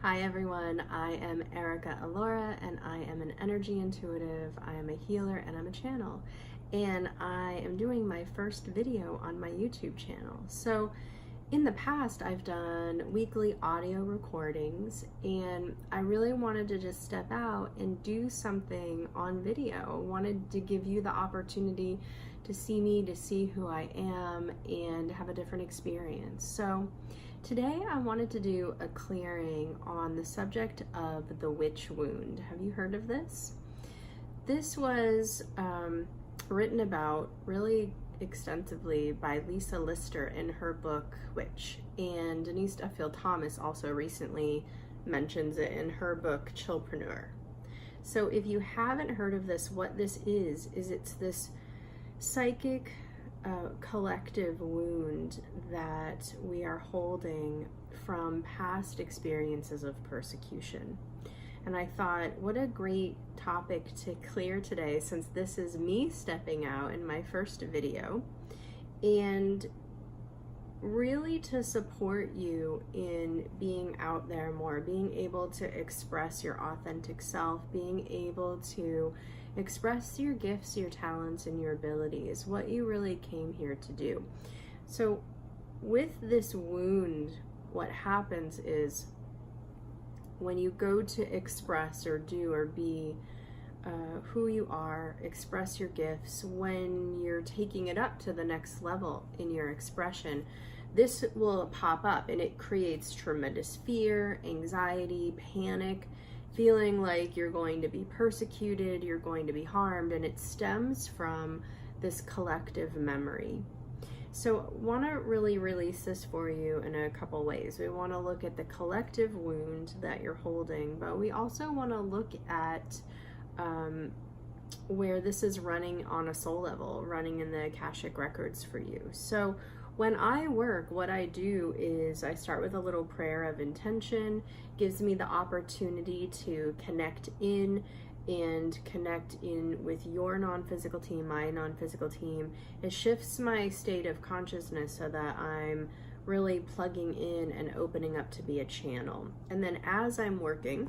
Hi everyone, I am Erica Alora and I am an energy intuitive, I am a healer and I'm a channel. And I am doing my first video on my YouTube channel. So in the past I've done weekly audio recordings and I really wanted to just step out and do something on video. I wanted to give you the opportunity to see me, to see who I am and have a different experience. So today I wanted to do a clearing on the subject of the witch wound. Have you heard of this? This was written about really extensively by Lisa Lister in her book Witch, and Denise Duffield Thomas also recently mentions it in her book Chillpreneur. So if you haven't heard of this, what this is it's this psychic collective wound that we are holding from past experiences of persecution. And I thought, what a great topic to clear today, since this is me stepping out in my first video, and really to support you in being out there more, being able to express your authentic self, being able to express your gifts, your talents, and your abilities, what you really came here to do. So with this wound, what happens is when you go to express or do or be who you are, express your gifts, when you're taking it up to the next level in your expression, this will pop up and it creates tremendous fear, anxiety, panic, feeling like you're going to be persecuted, you're going to be harmed, and it stems from this collective memory. So I want to really release this for you in a couple ways. We want to look at the collective wound that you're holding, but we also want to look at where this is running on a soul level, running in the Akashic records for you. So when I work, what I do is I start with a little prayer of intention, gives me the opportunity to connect in with your non-physical team, my non-physical team. It shifts my state of consciousness so that I'm really plugging in and opening up to be a channel. And then as I'm working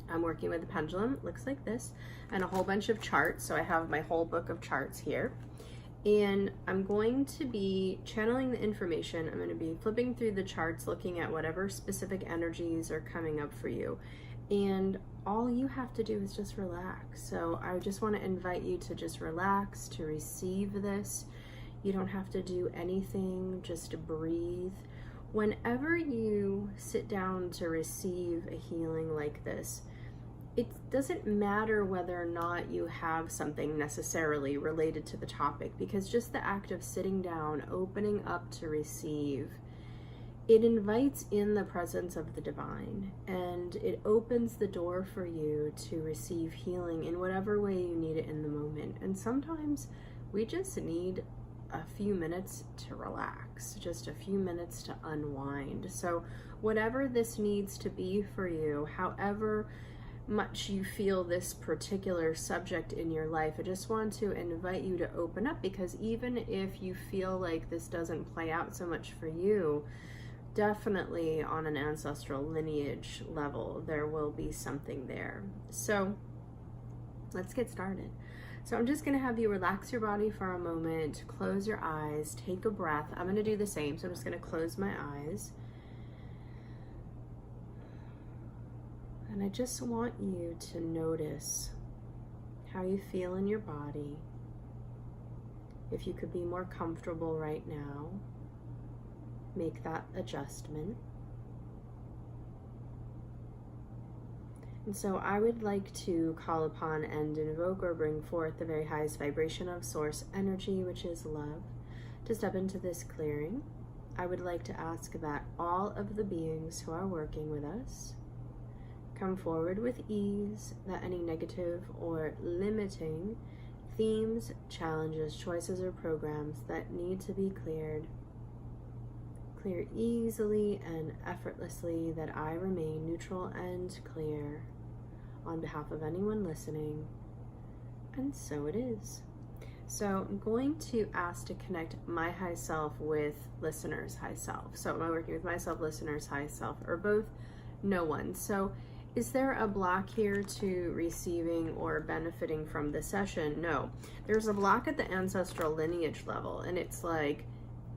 with a pendulum, it looks like this, and a whole bunch of charts. So I have my whole book of charts here. And I'm going to be channeling the information. I'm going to be flipping through the charts, looking at whatever specific energies are coming up for you. And all you have to do is just relax. So I just want to invite you to just relax, to receive this. You don't have to do anything, just breathe. Whenever you sit down to receive a healing like this, it doesn't matter whether or not you have something necessarily related to the topic, because just the act of sitting down, opening up to receive, it invites in the presence of the divine, and it opens the door for you to receive healing in whatever way you need it in the moment. And sometimes we just need a few minutes to relax, just a few minutes to unwind. So whatever this needs to be for you, however much you feel this particular subject in your life, I just want to invite you to open up, because even if you feel like this doesn't play out so much for you, definitely on an ancestral lineage level, there will be something there. So let's get started. So I'm just going to have you relax your body for a moment, close your eyes, take a breath. I'm going to do the same. So I'm just going to close my eyes. And I just want you to notice how you feel in your body. If you could be more comfortable right now, make that adjustment. And so I would like to call upon and invoke or bring forth the very highest vibration of source energy, which is love, to step into this clearing. I would like to ask that all of the beings who are working with us come forward with ease, that any negative or limiting themes, challenges, choices, or programs that need to be clear easily and effortlessly, that I remain neutral and clear on behalf of anyone listening. And so it is. So I'm going to ask to connect my high self with listeners' high self. So am I working with myself, listeners' high self, or both No one. So is there a block here to receiving or benefiting from the session? No. There's a block at the ancestral lineage level, and it's like,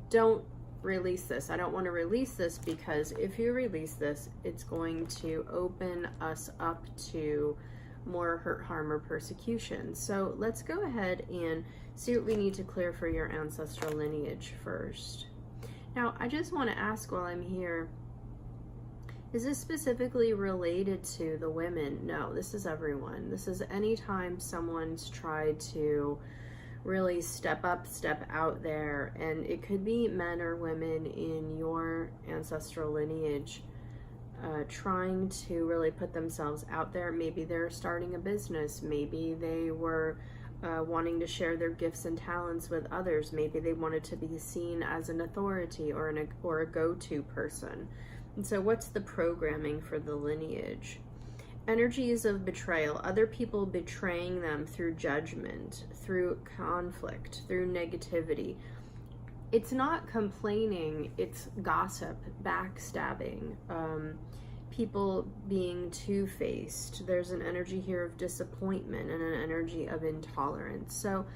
don't release this. I don't want to release this, because if you release this, it's going to open us up to more hurt, harm, or persecution. So let's go ahead and see what we need to clear for your ancestral lineage first. Now, I just want to ask while I'm here, is this specifically related to the women? No, this is everyone. This is anytime someone's tried to really step up, step out there, and it could be men or women in your ancestral lineage trying to really put themselves out there. Maybe they're starting a business. Maybe they were wanting to share their gifts and talents with others. Maybe they wanted to be seen as an authority or a go-to person. And so what's the programming for the lineage? Energies of betrayal, other people betraying them through judgment, through conflict, through negativity. It's not complaining, it's gossip, backstabbing, people being two-faced. There's an energy here of disappointment and an energy of intolerance. So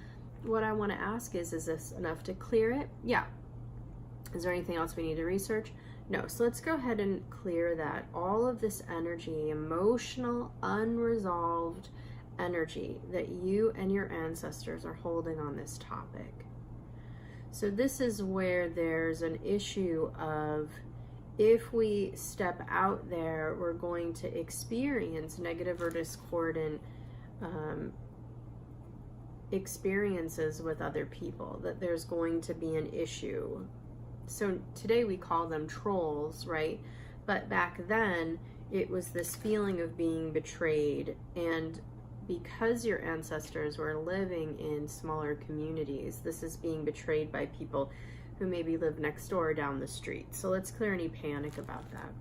what I want to ask is this enough to clear it? Yeah. Is there anything else we need to research? No. So let's go ahead and clear that. All of this energy, emotional, unresolved energy that you and your ancestors are holding on this topic. So this is where there's an issue of, if we step out there, we're going to experience negative or discordant experiences with other people, that there's going to be an issue. So today we call them trolls, right? But back then it was this feeling of being betrayed. And because your ancestors were living in smaller communities, this is being betrayed by people who maybe live next door or down the street. So let's clear any panic about that.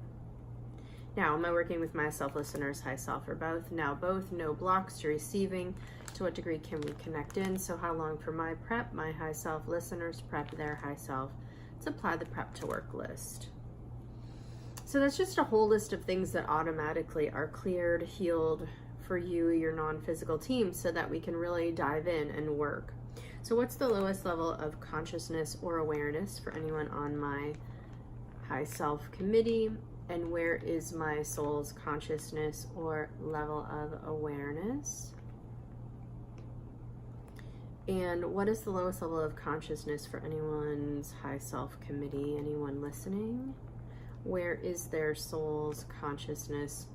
Now, am I working with my self listeners, high self, or both? Now both. No blocks to receiving. To what degree can we connect in? So how long for my prep? My high self listeners prep their high self. Let's apply the prep to work list. So that's just a whole list of things that automatically are cleared, healed for you, your non-physical team, so that we can really dive in and work. So what's the lowest level of consciousness or awareness for anyone on my high self committee? And where is my soul's consciousness or level of awareness? And what is the lowest level of consciousness for anyone's high self committee? Anyone listening? Where is their soul's consciousness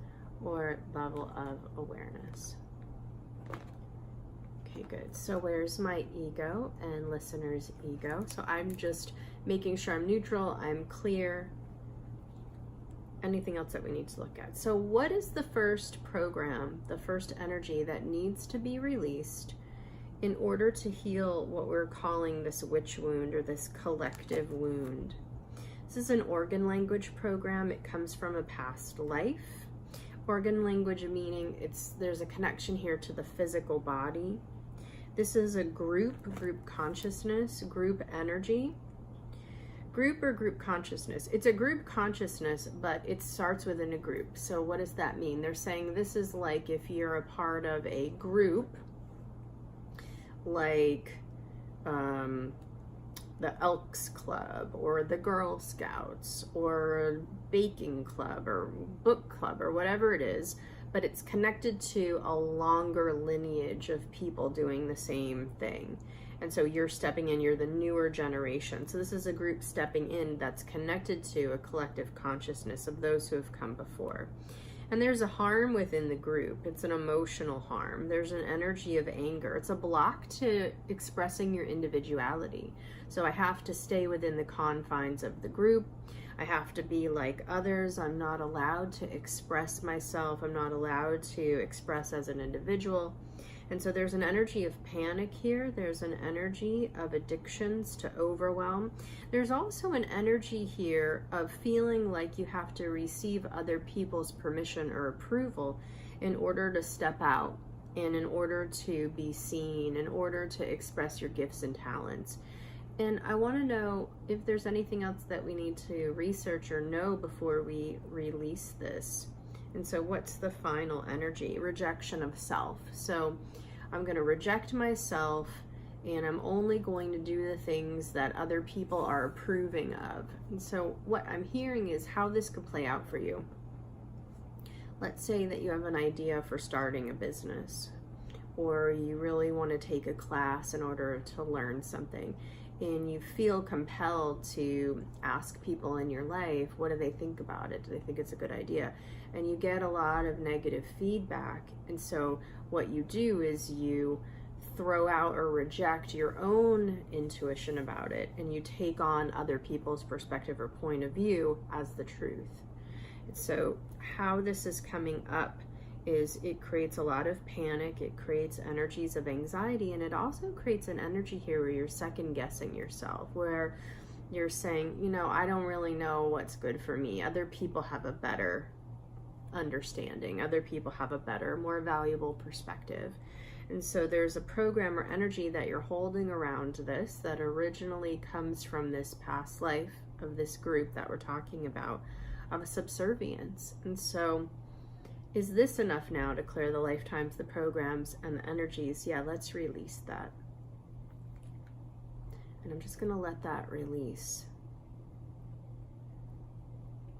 or level of awareness? Okay, good. So where's my ego and listener's ego? So I'm just making sure I'm neutral, I'm clear. Anything else that we need to look at? So what is the first program, the first energy that needs to be released in order to heal what we're calling this witch wound or this collective wound? This is an organ language program. It comes from a past life. Organ language meaning there's a connection here to the physical body. This is a group consciousness, group energy. Group or group consciousness. It's a group consciousness, but it starts within a group. So what does that mean? They're saying this is like if you're a part of a group, like the Elks Club or the Girl Scouts or a baking club or book club or whatever it is, but it's connected to a longer lineage of people doing the same thing. And so you're stepping in, you're the newer generation. So this is a group stepping in that's connected to a collective consciousness of those who have come before. And there's a harm within the group. It's an emotional harm. There's an energy of anger. It's a block to expressing your individuality. So I have to stay within the confines of the group. I have to be like others. I'm not allowed to express myself. I'm not allowed to express as an individual. And so there's an energy of panic here. There's an energy of addictions to overwhelm. There's also an energy here of feeling like you have to receive other people's permission or approval in order to step out and in order to be seen, in order to express your gifts and talents. And I want to know if there's anything else that we need to research or know before we release this. And so what's the final energy? Rejection of self. So I'm going to reject myself, and I'm only going to do the things that other people are approving of. And so what I'm hearing is how this could play out for you. Let's say that you have an idea for starting a business, or you really want to take a class in order to learn something, and you feel compelled to ask people in your life, what do they think about it? Do they think it's a good idea? And you get a lot of negative feedback. And so what you do is you throw out or reject your own intuition about it, and you take on other people's perspective or point of view as the truth. And so how this is coming up is it creates a lot of panic, it creates energies of anxiety, and it also creates an energy here where you're second guessing yourself, where you're saying, you know, I don't really know what's good for me. Other people have a better understanding. Other people have a better, more valuable perspective. And so there's a program or energy that you're holding around this that originally comes from this past life of this group that we're talking about, of subservience. And so is this enough now to clear the lifetimes, the programs, and the energies? Yeah, let's release that. And I'm just going to let that release.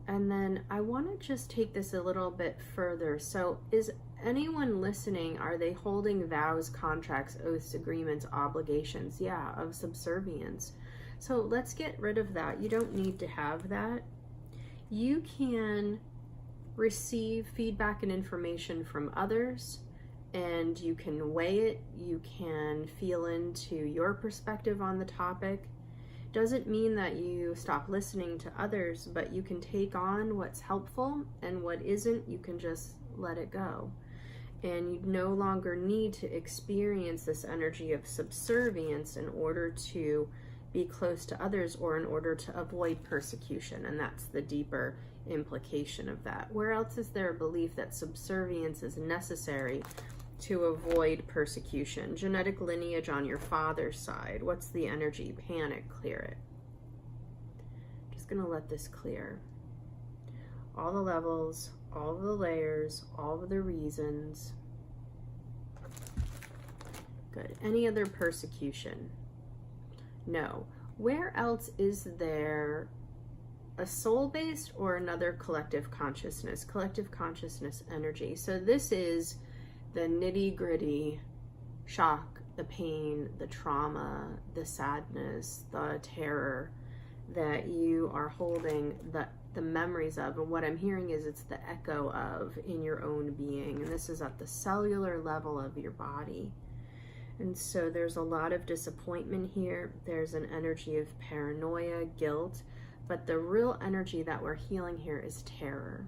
And then I want to just take this a little bit further. So is anyone listening, are they holding vows, contracts, oaths, agreements, obligations? Yeah, of subservience. So let's get rid of that. You don't need to have that. You can receive feedback and information from others, and you can weigh it. You can feel into your perspective on the topic. Doesn't mean that you stop listening to others, but you can take on what's helpful, and what isn't, you can just let it go. And you no longer need to experience this energy of subservience in order to be close to others or in order to avoid persecution. And that's the deeper implication of that. Where else is there a belief that subservience is necessary to avoid persecution? Genetic lineage on your father's side. What's the energy? Panic. Clear it. Just going to let this clear. All the levels, all of the layers, all of the reasons. Good. Any other persecution? No. Where else is there a soul-based or another collective consciousness? Collective consciousness energy. So this is the nitty-gritty shock, the pain, the trauma, the sadness, the terror that you are holding the memories of. And what I'm hearing is it's the echo of in your own being. And this is at the cellular level of your body. And so there's a lot of disappointment here. There's an energy of paranoia, guilt, but the real energy that we're healing here is terror.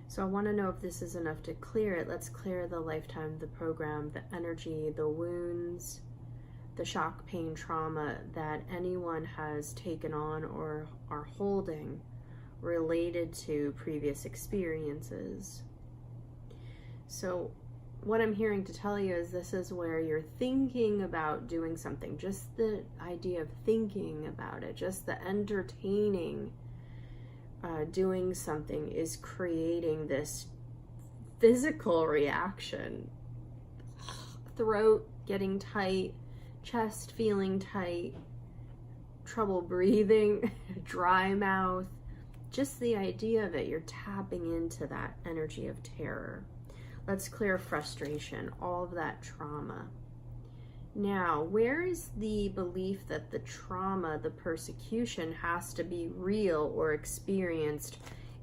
So I want to know if this is enough to clear it. Let's clear the lifetime, the program, the energy, the wounds, the shock, pain, trauma that anyone has taken on or are holding related to previous experiences. So what I'm hearing to tell you is this is where you're thinking about doing something. Just the idea of thinking about it, just the entertaining doing something is creating this physical reaction. Throat getting tight, chest feeling tight, trouble breathing, dry mouth. Just the idea of it, you're tapping into that energy of terror. Let's clear frustration, all of that trauma. Now, where is the belief that the trauma, the persecution has to be real or experienced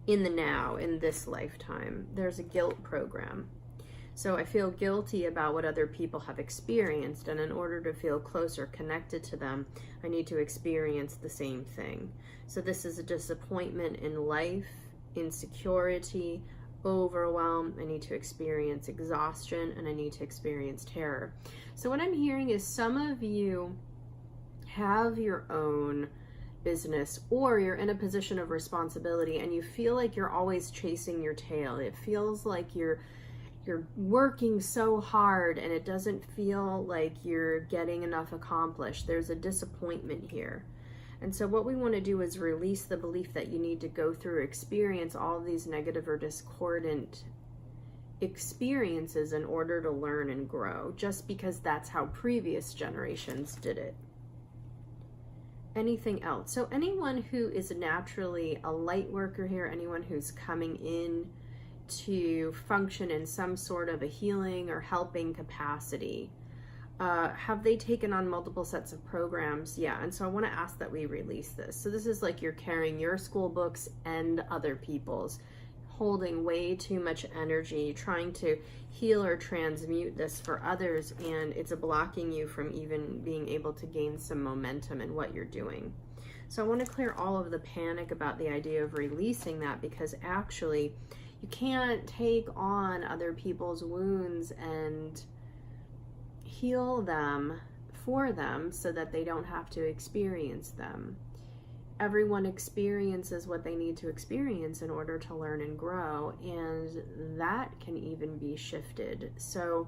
in the now, in this lifetime? There's a guilt program. So I feel guilty about what other people have experienced, and in order to feel closer connected to them, I need to experience the same thing. So this is a disappointment in life, insecurity, overwhelm. I need to experience exhaustion, and I need to experience terror. So what I'm hearing is some of you have your own business, or you're in a position of responsibility and you feel like you're always chasing your tail. It feels like you're you're working so hard and it doesn't feel like you're getting enough accomplished. There's a disappointment here. And so what we want to do is release the belief that you need to go through, experience all of these negative or discordant experiences in order to learn and grow, just because that's how previous generations did it. Anything else? So anyone who is naturally a light worker here, anyone who's coming in to function in some sort of a healing or helping capacity, have they taken on multiple sets of programs? Yeah, and so I want to ask that we release this. So this is like you're carrying your school books and other people's, holding way too much energy, trying to heal or transmute this for others, and it's blocking you from even being able to gain some momentum in what you're doing. So I want to clear all of the panic about the idea of releasing that, because actually you can't take on other people's wounds and heal them for them so that they don't have to experience them. Everyone experiences what they need to experience in order to learn and grow, and that can even be shifted. So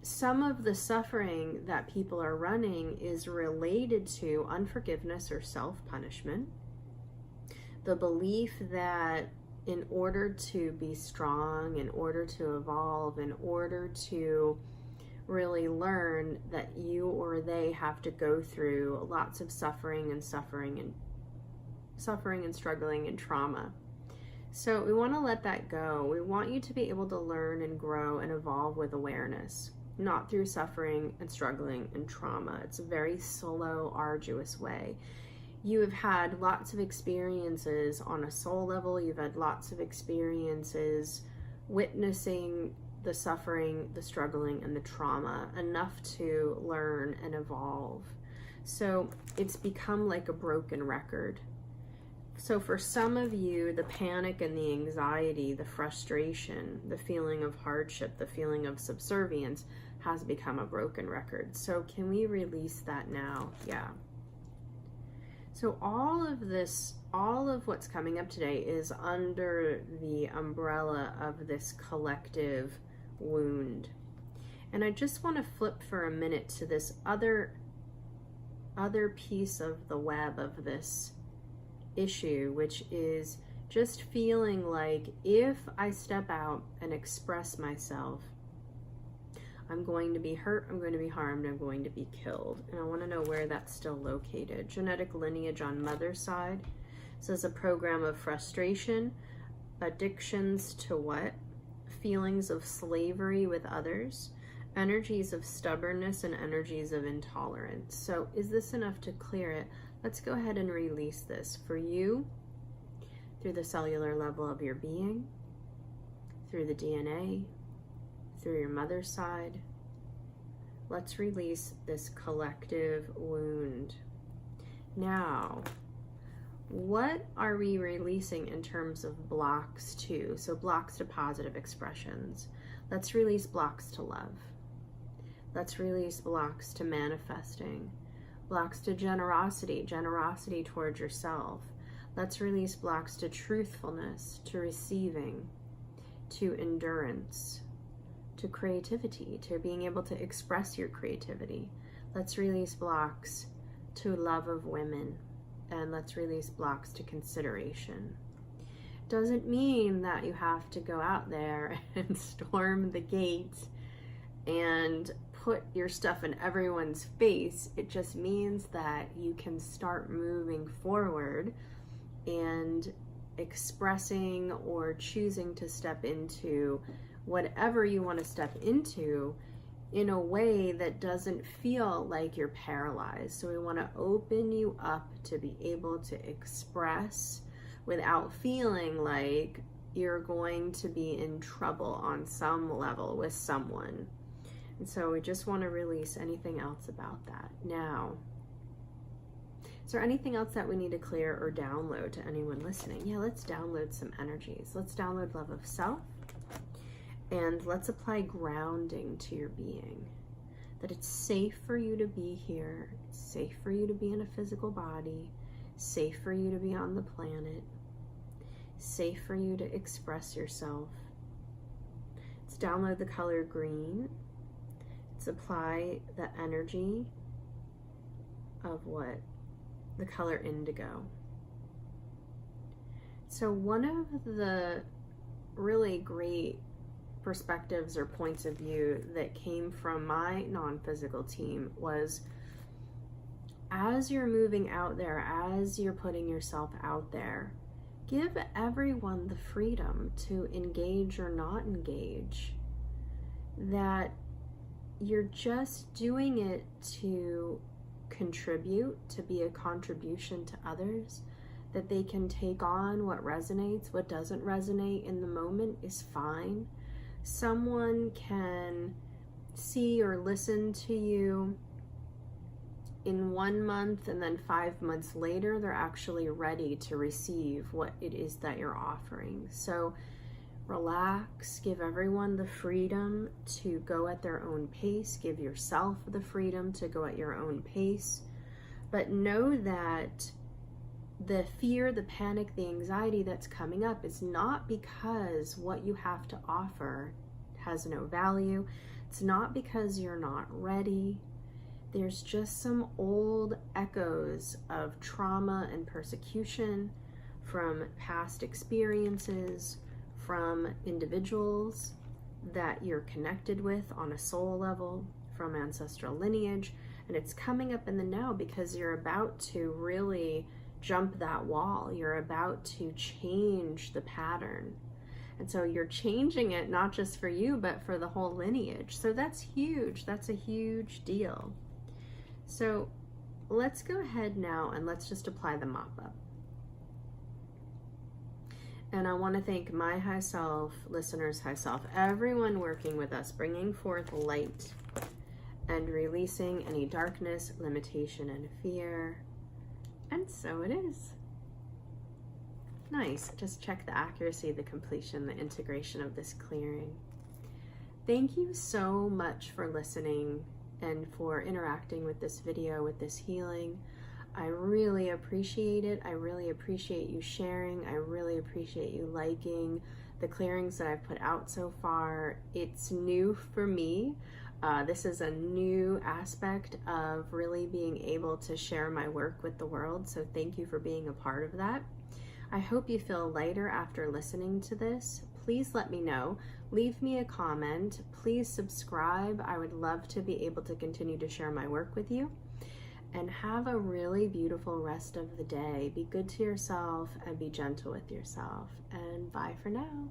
some of the suffering that people are running is related to unforgiveness or self-punishment, the belief that in order to be strong, in order to evolve, in order to really learn, that you or they have to go through lots of suffering and struggling and trauma. So we want to let that go. We want you to be able to learn and grow and evolve with awareness, not through suffering and struggling and trauma. It's a very slow, arduous way. You have had lots of experiences on a soul level. You've had lots of experiences witnessing the suffering, the struggling, and the trauma, enough to learn and evolve. So it's become like a broken record. So for some of you, the panic and the anxiety, the frustration, the feeling of hardship, the feeling of subservience has become a broken record. So can we release that now? Yeah. So all of this, all of what's coming up today is under the umbrella of this collective wound. And I just want to flip for a minute to this other piece of the web of this issue, which is just feeling like if I step out and express myself, I'm going to be hurt, I'm going to be harmed, I'm going to be killed. And I want to know where that's still located. Genetic lineage on mother's side says a program of frustration, addictions to what? Feelings of slavery with others, energies of stubbornness, and energies of intolerance. So is this enough to clear it? Let's go ahead and release this for you through the cellular level of your being, through the DNA, through your mother's side. Let's release this collective wound. Now, what are we releasing in terms of blocks to? So blocks to positive expressions. Let's release blocks to love. Let's release blocks to manifesting. Blocks to generosity, generosity towards yourself. Let's release blocks to truthfulness, to receiving, to endurance, to creativity, to being able to express your creativity. Let's release blocks to love of women. And let's release blocks to consideration. Doesn't mean that you have to go out there and storm the gates and put your stuff in everyone's face. It just means that you can start moving forward and expressing or choosing to step into whatever you want to step into in a way that doesn't feel like you're paralyzed. So we want to open you up to be able to express without feeling like you're going to be in trouble on some level with someone. And so we just want to release anything else about that. Now, is there anything else that we need to clear or download to anyone listening? Yeah, let's download some energies. Let's download love of self. And let's apply grounding to your being. That it's safe for you to be here. It's safe for you to be in a physical body. Safe for you to be on the planet. Safe for you to express yourself. let's download the color green. Let's apply the energy of what? The color indigo. So one of the really great perspectives or points of view that came from my non-physical team was, as you're moving out there, as you're putting yourself out there, give everyone the freedom to engage or not engage. That you're just doing it to contribute, to be a contribution to others, that they can take on what resonates. What doesn't resonate in the moment is fine. Someone can see or listen to you in 1 month, and then 5 months later, they're actually ready to receive what it is that you're offering. So relax, give everyone the freedom to go at their own pace, give yourself the freedom to go at your own pace, but know that the fear, the panic, the anxiety that's coming up is not because what you have to offer has no value. It's not because you're not ready. There's just some old echoes of trauma and persecution from past experiences, from individuals that you're connected with on a soul level, from ancestral lineage, and it's coming up in the now because you're about to really jump that wall. You're about to change the pattern. And so you're changing it not just for you, but for the whole lineage. So that's huge. That's a huge deal. So let's go ahead now and let's just apply the mop-up. And I want to thank my high self, listeners' high self, everyone working with us, bringing forth light and releasing any darkness, limitation, and fear. And so it is. Nice. Just check the accuracy, the completion, the integration of this clearing. Thank you so much for listening and for interacting with this video, with this healing. I really appreciate it. I really appreciate you sharing. I really appreciate you liking the clearings that I've put out so far. It's new for me. This is a new aspect of really being able to share my work with the world. So thank you for being a part of that. I hope you feel lighter after listening to this. Please let me know. Leave me a comment. Please subscribe. I would love to be able to continue to share my work with you. And have a really beautiful rest of the day. Be good to yourself and be gentle with yourself. And bye for now.